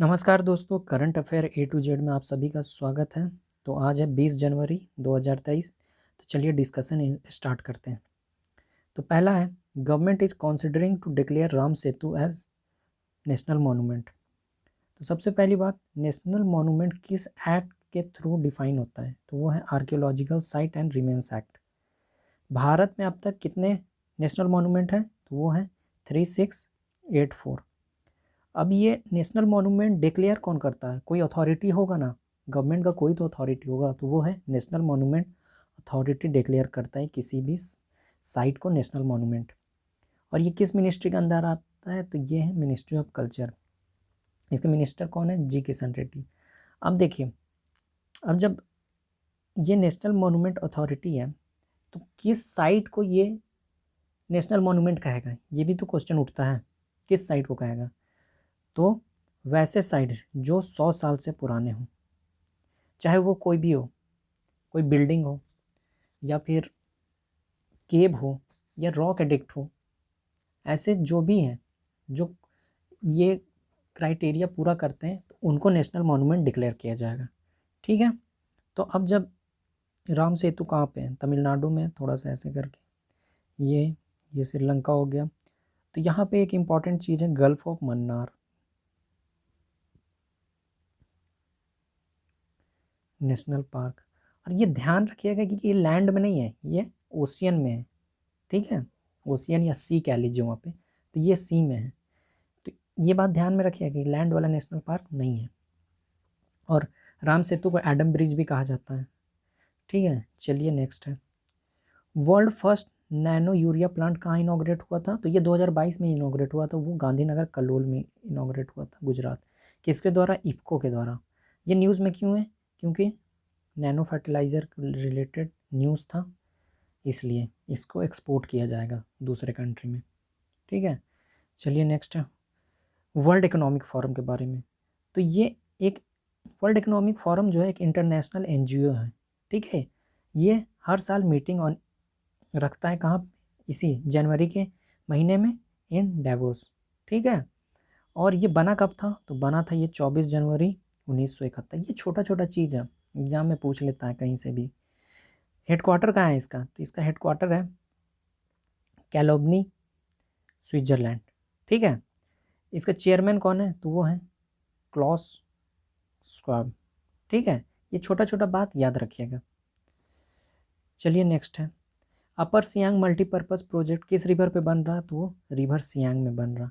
नमस्कार दोस्तों, current affair A to Z में आप सभी का स्वागत है। तो आज है 20 जनवरी 2023। तो चलिए डिस्कशन स्टार्ट करते हैं। तो पहला है, government is considering to declare Ram Setu as national monument. तो सबसे पहली बात, नेशनल मॉन्यूमेंट किस एक्ट के थ्रू डिफाइन होता है? तो वो है archaeological site and remains act. Bharat में अब तक कितने नेशनल मॉन्यूमेंट हैं? तो वो है 3684। अब ये नेशनल मॉन्यूमेंट डिक्लेयर कौन करता है? कोई अथॉरिटी होगा ना, गवर्नमेंट का कोई तो अथॉरिटी होगा, तो वो है नेशनल मॉन्यूमेंट अथॉरिटी डिक्लेयर करता है किसी भी साइट को नेशनल मॉन्यूमेंट। और ये किस मिनिस्ट्री के अंदर आता है? तो ये है मिनिस्ट्री ऑफ कल्चर। इसके मिनिस्टर कौन है? जी किशन रेड्डी। अब देखिए, अब जब ये नेशनल मॉन्यूमेंट अथॉरिटी है तो किस साइट को ये नेशनल मॉन्यूमेंट कहेगा? ये भी तो क्वेश्चन उठता है, किस साइट को कहेगा? तो वैसे साइट जो 100 साल से पुराने हों, चाहे वो कोई भी हो, कोई बिल्डिंग हो या फिर केव हो या रॉक एडिक्ट हो, ऐसे जो भी हैं जो ये क्राइटेरिया पूरा करते हैं तो उनको नेशनल मॉन्यूमेंट डिक्लेयर किया जाएगा। ठीक है। तो अब जब राम सेतु कहाँ पे है? तमिलनाडु में, थोड़ा सा ऐसे करके ये श्रीलंका हो गया। तो यहाँ पे एक इम्पॉर्टेंट चीज़ है, gulf of Mannar national park. और ये ध्यान रखिएगा कि ये लैंड में नहीं है, ये ओशियन में है। ठीक है, ओशियन या सी कह लीजिए वहाँ पे, तो ये सी में है। तो ये बात ध्यान में रखिएगा कि लैंड वाला नेशनल पार्क नहीं है। और राम सेतु को एडम ब्रिज भी कहा जाता है। ठीक है, चलिए नेक्स्ट है, world first nano urea plant कहाँ इनॉग्रेट हुआ था? तो ये 2022 में इनॉग्रेट हुआ था, वो गांधीनगर कलोल में इनॉग्रेट हुआ था, गुजरात। किसके द्वारा? इफ्को के द्वारा। ये न्यूज़ में क्यों है? क्योंकि नैनो फर्टिलाइज़र रिलेटेड न्यूज़ था, इसलिए इसको एक्सपोर्ट किया जाएगा दूसरे कंट्री में। ठीक है, चलिए नेक्स्ट है, वर्ल्ड इकोनॉमिक फोरम के बारे में। तो ये एक वर्ल्ड इकोनॉमिक फोरम जो है एक इंटरनेशनल एनजीओ है। ठीक है, ये हर साल मीटिंग ऑन रखता है, कहाँ? इसी जनवरी के महीने में इन डेवोस। ठीक है, और ये बना कब था? तो बना था ये 24 जनवरी 1971। ये छोटा छोटा चीज़ है, एग्जाम में पूछ लेता है कहीं से भी। हेडक्वार्टर कहाँ है इसका? तो इसका हेडक्वार्टर है कैलोबनी, स्विट्जरलैंड। ठीक है, इसका चेयरमैन कौन है? तो वो है क्लॉस स्क्वाब। ठीक है, ये छोटा छोटा बात याद रखिएगा। चलिए नेक्स्ट है, अपर सियांग मल्टीपर्पज़ प्रोजेक्ट किस रिवर पे बन रहा? तो वो रिवर सियांग में बन रहा।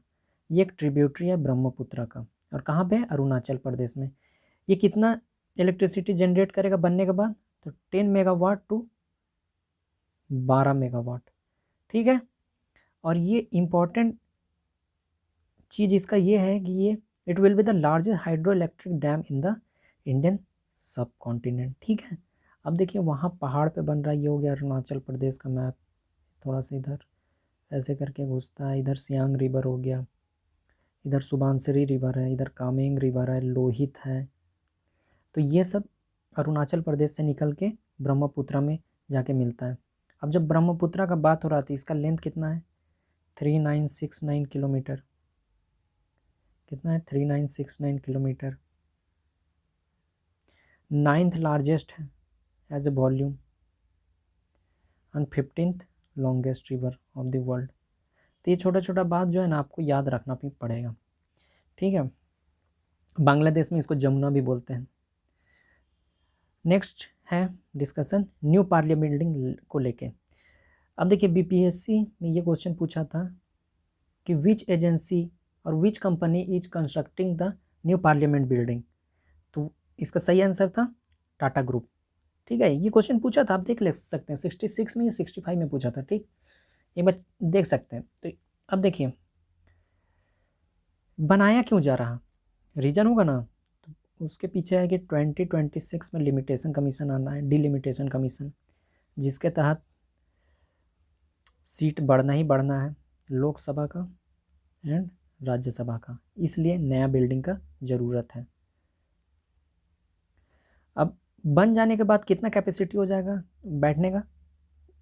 ये एक ट्रिब्यूटरी है ब्रह्मपुत्र का, और कहाँ पे है? अरुणाचल प्रदेश में। ये कितना इलेक्ट्रिसिटी जनरेट करेगा बनने के बाद? तो 10 मेगावाट टू 12 मेगावाट। ठीक है, और ये इम्पॉर्टेंट चीज़ इसका ये है कि ये it will be the largest hydro electric dam in the Indian सब कॉन्टिनेंट। ठीक है, अब देखिए वहाँ पहाड़ पे बन रहा है। ये हो गया अरुणाचल प्रदेश का मैप, थोड़ा सा इधर ऐसे करके घुसता है। इधर सियांग रिवर हो गया, इधर सुबानसिरी रिवर है, इधर कामेंग रिवर है, लोहित है। तो ये सब अरुणाचल प्रदेश से निकल के ब्रह्मपुत्र में जाके मिलता है। अब जब ब्रह्मपुत्र का बात हो रहा था, इसका लेंथ कितना है? 3969 किलोमीटर। कितना है? 3969 किलोमीटर। 9th लार्जेस्ट है as a volume and 15th longest river of the world. तो ये छोटा छोटा बात जो है ना आपको याद रखना भी पड़ेगा। ठीक है, बांग्लादेश में इसको जमुना भी बोलते हैं। नेक्स्ट है डिस्कशन न्यू पार्लियामेंट बिल्डिंग को लेके। अब देखिए बीपीएससी में ये क्वेश्चन पूछा था कि विच एजेंसी और which company is constructing the new parliament building? तो इसका सही आंसर था टाटा ग्रुप। ठीक है, ये क्वेश्चन पूछा था, आप देख ले सकते हैं 66 में या 65 में पूछा था। ठीक, एक बार देख सकते हैं। तो अब देखिए बनाया क्यों जा रहा, रीजन होगा ना, तो उसके पीछे है कि 2026 में लिमिटेशन कमीशन आना है, डिलिमिटेशन कमीशन, जिसके तहत सीट बढ़ना ही बढ़ना है लोकसभा का एंड राज्यसभा का, इसलिए नया बिल्डिंग का ज़रूरत है। अब बन जाने के बाद कितना कैपेसिटी हो जाएगा बैठने का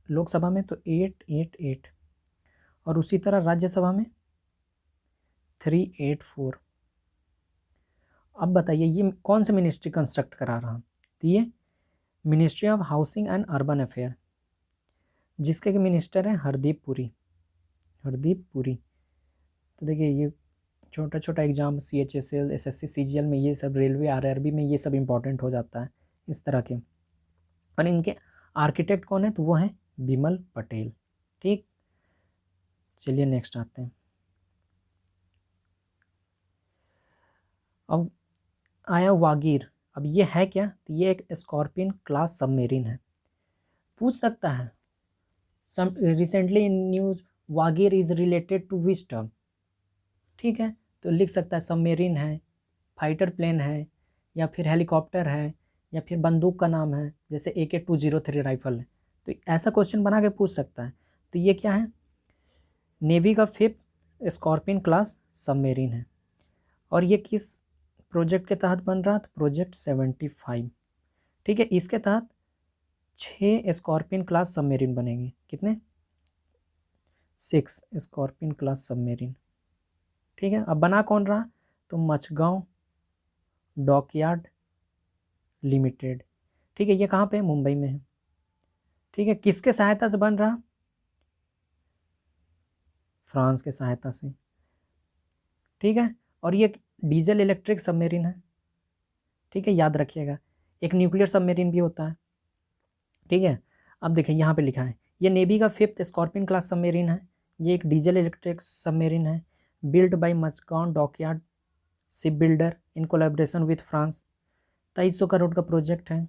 लोकसभा में? तो 888, और उसी तरह राज्यसभा में 384, अब बताइए ये कौन सा मिनिस्ट्री कंस्ट्रक्ट करा रहा, तो ये ministry of housing and urban affair, जिसके के मिनिस्टर हैं हरदीप पुरी, हरदीप पुरी। तो देखिए ये छोटा छोटा एग्जाम CHSL SSC CGL में ये सब, रेलवे RRB में ये सब इंपॉर्टेंट हो जाता है इस तरह के। और इनके आर्किटेक्ट कौन है, तो वो हैं बिमल पटेल। ठीक, चलिए नेक्स्ट आते हैं। अब आया वागीर। अब ये है क्या, तो ये एक स्कॉर्पियन क्लास सबमेरीन है। पूछ सकता है some recently in news Vagir is related to which term. ठीक है, तो लिख सकता है सबमेरीन है, फाइटर प्लेन है, या फिर हेलीकॉप्टर है, या फिर बंदूक का नाम है, जैसे AK-203 राइफल है। तो ऐसा क्वेश्चन बना के पूछ सकता है। तो ये क्या है, नेवी का 5th स्कॉर्पियन क्लास सबमेरीन है। और ये किस प्रोजेक्ट के तहत बन रहा, तो प्रोजेक्ट 75। ठीक है, इसके तहत 6 स्कॉर्पियन क्लास सबमेरीन बनेंगे। कितने, 6 स्कॉर्पियन क्लास सबमेरीन। ठीक है, अब बना कौन रहा, तो मचगांव डॉकयार्ड लिमिटेड। ठीक है, ये कहाँ पे है, मुंबई में है। ठीक है, किसके सहायता से बन रहा, फ्रांस के सहायता से। ठीक है, और ये डीजल इलेक्ट्रिक सबमेरीन है। ठीक है, याद रखिएगा, एक न्यूक्लियर सबमेरीन भी होता है। ठीक है, अब देखिए यहाँ पे लिखा है ये नेवी का 5th स्कॉर्पियन क्लास सबमेरीन है। ये एक डीजल इलेक्ट्रिक सबमेरीन है, built by Mazagon dockyard ship builder in collaboration with France. 2300 crore का प्रोजेक्ट है,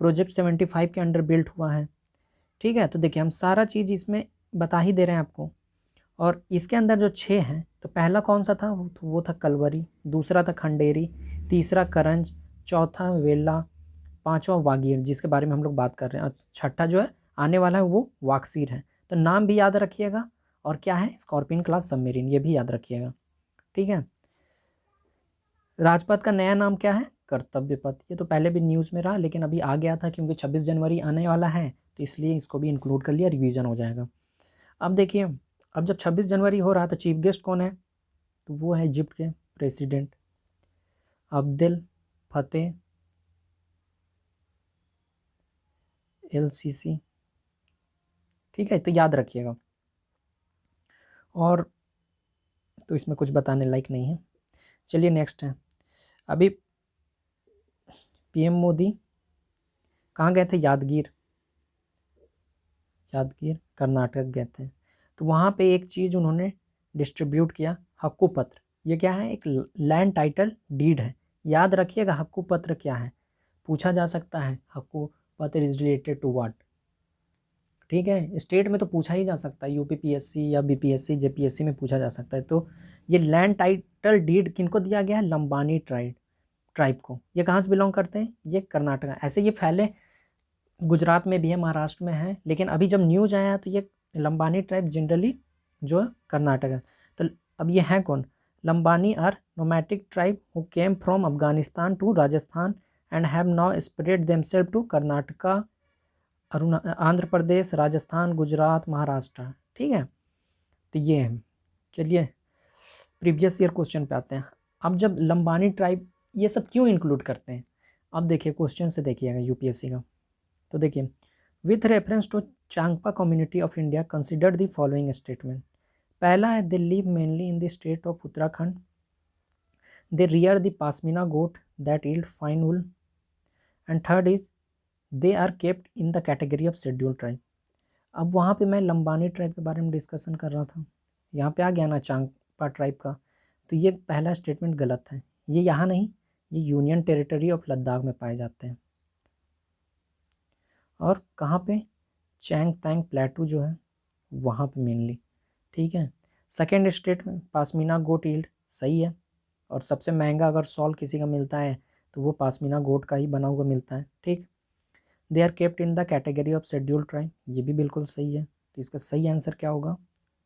प्रोजेक्ट 75 के अंडर बिल्ट हुआ है। ठीक है, तो देखिए हम सारा चीज़ इसमें बता ही दे रहे हैं आपको। और इसके अंदर जो 6 हैं, तो पहला कौन सा था, वो था कलवरी, दूसरा था खंडेरी, तीसरा करंज, चौथा वेला, पांचवा वागीर जिसके बारे में हम लोग बात कर रहे हैं, और छठा जो है आने वाला है वो वाक्सीर है। तो नाम भी याद रखिएगा, और क्या है, स्कॉर्पियन क्लास सबमेरीन, ये भी याद रखिएगा। ठीक है, राजपथ का नया नाम क्या है, कर्तव्य पथ। ये तो पहले भी न्यूज़ में रहा, लेकिन अभी आ गया था क्योंकि 26 जनवरी आने वाला है, तो इसलिए इसको भी इंक्लूड कर लिया, रिवीजन हो जाएगा। अब देखिए, अब जब 26 जनवरी हो रहा तो चीफ गेस्ट कौन है, तो वो है इजिप्ट के प्रेसिडेंट अब्देल फतेह LCC। ठीक है, तो याद रखिएगा। और तो इसमें कुछ बताने लायक नहीं है। चलिए नेक्स्ट है, अभी PM मोदी कहाँ गए थे, यादगीर, यादगीर कर्नाटक गए थे। तो वहाँ पे एक चीज़ उन्होंने डिस्ट्रीब्यूट किया, हक्कू पत्र। ये क्या है, एक लैंड टाइटल डीड है। याद रखिएगा हक्कू पत्र क्या है, पूछा जा सकता है, हक्कू पत्र इज रिलेटेड टू व्हाट। ठीक है, स्टेट में तो पूछा ही जा सकता है, UPPSC या BPSC JPSC में पूछा जा सकता है। तो ये लैंड टाइटल डीड किनको दिया गया है, लंबानी ट्राइब को। ये कहाँ से बिलोंग करते हैं, ये कर्नाटक। ऐसे ये फैले गुजरात में भी है, महाराष्ट्र में है, लेकिन अभी जब न्यूज आया है तो ये लंबानी ट्राइब जनरली जो है कर्नाटक है। तो अब ये हैं कौन, Lambani are nomadic tribe who came from Afghanistan to Rajasthan and have now spread themselves to Karnataka, Andhra Pradesh, Rajasthan, Gujarat, Maharashtra. ठीक है, तो ये है। चलिए प्रीवियस ईयर क्वेश्चन पे आते हैं। अब जब लंबानी ट्राइब ये सब क्यों इंक्लूड करते हैं, अब देखिए क्वेश्चन से देखिएगा UPSC का। तो देखिए, with reference to Changpa community of India considered the following statement. पहला है they live mainly in the state of Uttarakhand, they rear the pashmina goat that yield fine wool, and third is they are kept in the category of schedule tribe. अब वहाँ पे मैं Lambani tribe के बारे में discussion कर रहा था, यहाँ पे आ गया ना चांगपा ट्राइब का। तो ये पहला स्टेटमेंट गलत है, ये यहाँ नहीं, ये यूनियन टेरिटरी ऑफ लद्दाख में पाए जाते हैं। और कहाँ पे, चैंगतांग प्लेटू जो है वहाँ पे मेनली। ठीक है, सेकेंड स्टेटमेंट पासमीना गोट यील्ड सही है, और सबसे महंगा अगर सॉल किसी का मिलता है तो वो पासमीना गोट का ही बना हुआ मिलता है। ठीक, they are kept in the category of schedule tribe, ये भी बिल्कुल सही है। तो इसका सही आंसर क्या होगा,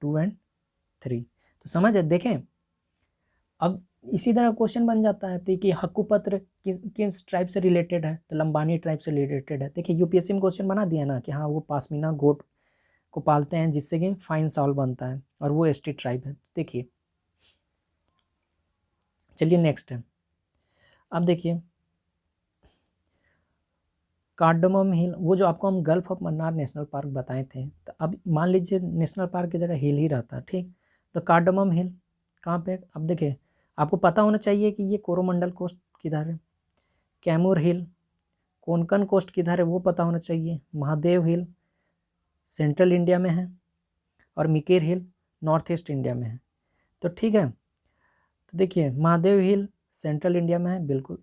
2 और 3। तो समझ है, देखें अब इसी तरह क्वेश्चन बन जाता है तो कि हक्कू पत्र किस ट्राइब से रिलेटेड है, तो लंबानी ट्राइब से रिलेटेड है। देखिए UPSC में क्वेश्चन बना दिया ना कि हाँ वो पासमीना गोट को पालते हैं जिससे कि फाइन सॉल बनता है, और वो ST ट्राइब है। देखिए चलिए नेक्स्ट है, अब देखिए कार्डमम हिल, वो जो आपको हम gulf of Mannar national park बताए थे, तो अब मान लीजिए नेशनल पार्क की जगह हिल ही रहता, ठीक। तो कार्डमम हिल कहाँ पे, अब देखिए आपको पता होना चाहिए कि ये कोरोमंडल कोस्ट किधर है, कैमूर हिल कोंकण कोस्ट किधर है वो पता होना चाहिए, महादेव हिल सेंट्रल इंडिया में है, और मिकेर हिल नॉर्थ ईस्ट इंडिया में है। तो ठीक है, तो देखिए महादेव हिल सेंट्रल इंडिया में है, बिल्कुल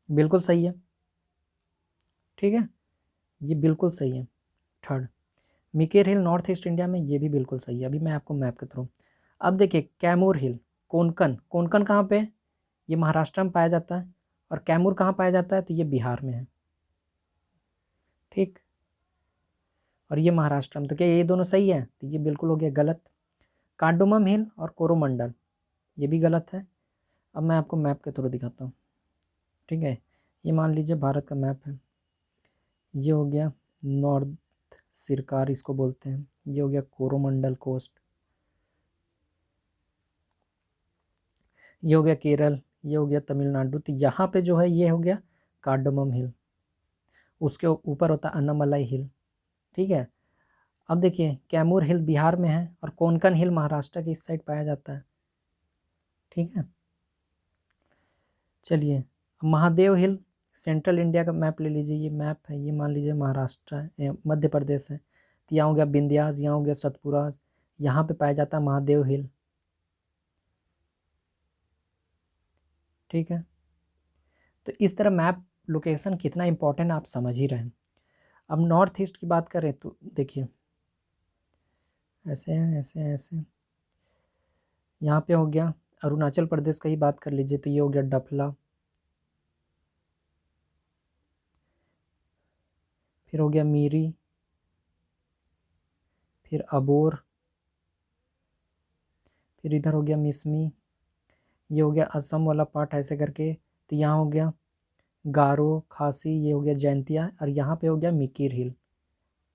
बिल्कुल सही है, ठीक है, ये बिल्कुल सही है। थर्ड, मिकेर हिल नॉर्थ ईस्ट इंडिया में, ये भी बिल्कुल सही है। अभी मैं आपको मैप के थ्रू, अब देखिए कैमूर हिल कोंकण, कोंकण कहाँ पे, ये महाराष्ट्र में पाया जाता है, और कैमूर कहाँ पाया जाता है, तो ये बिहार में है, ठीक, और ये महाराष्ट्र में। तो क्या ये दोनों सही है, तो ये बिल्कुल हो गया गलत। कार्डोमम हिल और कोरोमंडल ये भी गलत है। अब मैं आपको मैप के थ्रू दिखाता हूँ, ठीक है। ये मान लीजिए भारत का मैप है, ये हो गया नॉर्थ सिरकार इसको बोलते हैं, ये हो गया कोरोमंडल कोस्ट, ये हो गया केरल, ये हो गया तमिलनाडु। तो यहाँ पे जो है ये हो गया कार्डमम हिल, उसके ऊपर होता है अन्नामलाई हिल, ठीक है। अब देखिए कैमूर हिल बिहार में है, और कोंकण हिल महाराष्ट्र के इस साइड पाया जाता है, ठीक है। चलिए महादेव हिल सेंट्रल इंडिया का मैप ले लीजिए, ये मैप है, ये मान लीजिए महाराष्ट्र है, मध्य प्रदेश है। तो यहाँ हो गया विंध्यास, यहाँ हो गया सतपुरा, यहाँ पे पाया जाता है महादेव हिल, ठीक है। तो इस तरह मैप लोकेशन कितना इंपॉर्टेंट आप समझ ही रहे हैं। अब नॉर्थ ईस्ट की बात करें तो देखिए ऐसे है, ऐसे है, ऐसे यहाँ पे हो गया अरुणाचल प्रदेश का ही बात कर लीजिए, तो ये हो गया डफला, फिर हो गया मीरी, फिर अबोर, फिर इधर हो गया मिसमी, ये हो गया असम वाला पार्ट ऐसे करके। तो यहाँ हो गया गारो खासी, ये हो गया जैंतिया, और यहाँ पे हो गया मिकिर हिल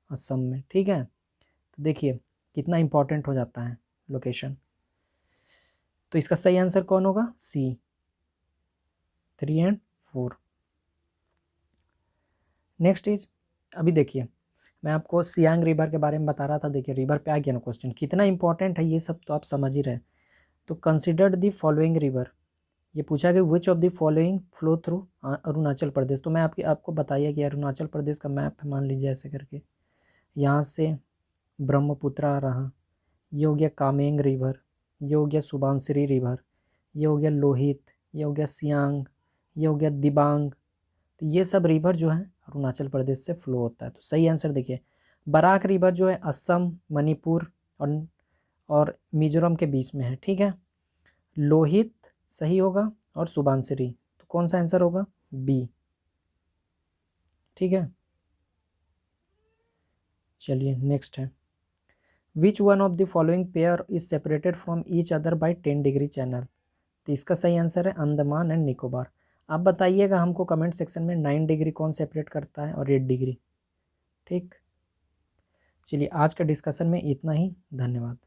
असम में, ठीक है। तो देखिए कितना इंपॉर्टेंट हो जाता है लोकेशन। तो इसका सही आंसर कौन होगा, सी 3 एंड 4। नेक्स्ट इज, अभी देखिए मैं आपको सियांग रिवर के बारे में बता रहा था, देखिए रिवर पे आ गया ना क्वेश्चन, कितना इंपॉर्टेंट है ये सब तो आप समझ ही रहे। तो कंसिडर्ड द फॉलोइंग रिवर, ये पूछा कि which of the following flow through Arunachal Pradesh. तो मैं आपको बताइए कि अरुणाचल प्रदेश का मैप है, मान लीजिए ऐसे करके, यहाँ से ब्रह्मपुत्र आ रहा, ये हो गया कामेंग रिवर, ये हो गया सुबानसिरी रिवर, ये हो गया लोहित, ये हो गया सियांग, ये हो गया दिबांग। तो ये सब रिवर जो है अरुणाचल प्रदेश से फ्लो होता है। तो सही आंसर देखिए बराक रिवर जो है असम मणिपुर और मिजोरम के बीच में है, ठीक है। लोहित सही होगा, और सुबानसिरी, तो कौन सा आंसर होगा, बी, ठीक है। चलिए नेक्स्ट है, which one of the following pair is separated from each other by 10 degree channel. तो इसका सही आंसर है अंडमान एंड निकोबार। आप बताइएगा हमको कमेंट सेक्शन में 9 डिग्री कौन सेपरेट करता है और 8 डिग्री, ठीक। चलिए आज का डिस्कशन में इतना ही, धन्यवाद।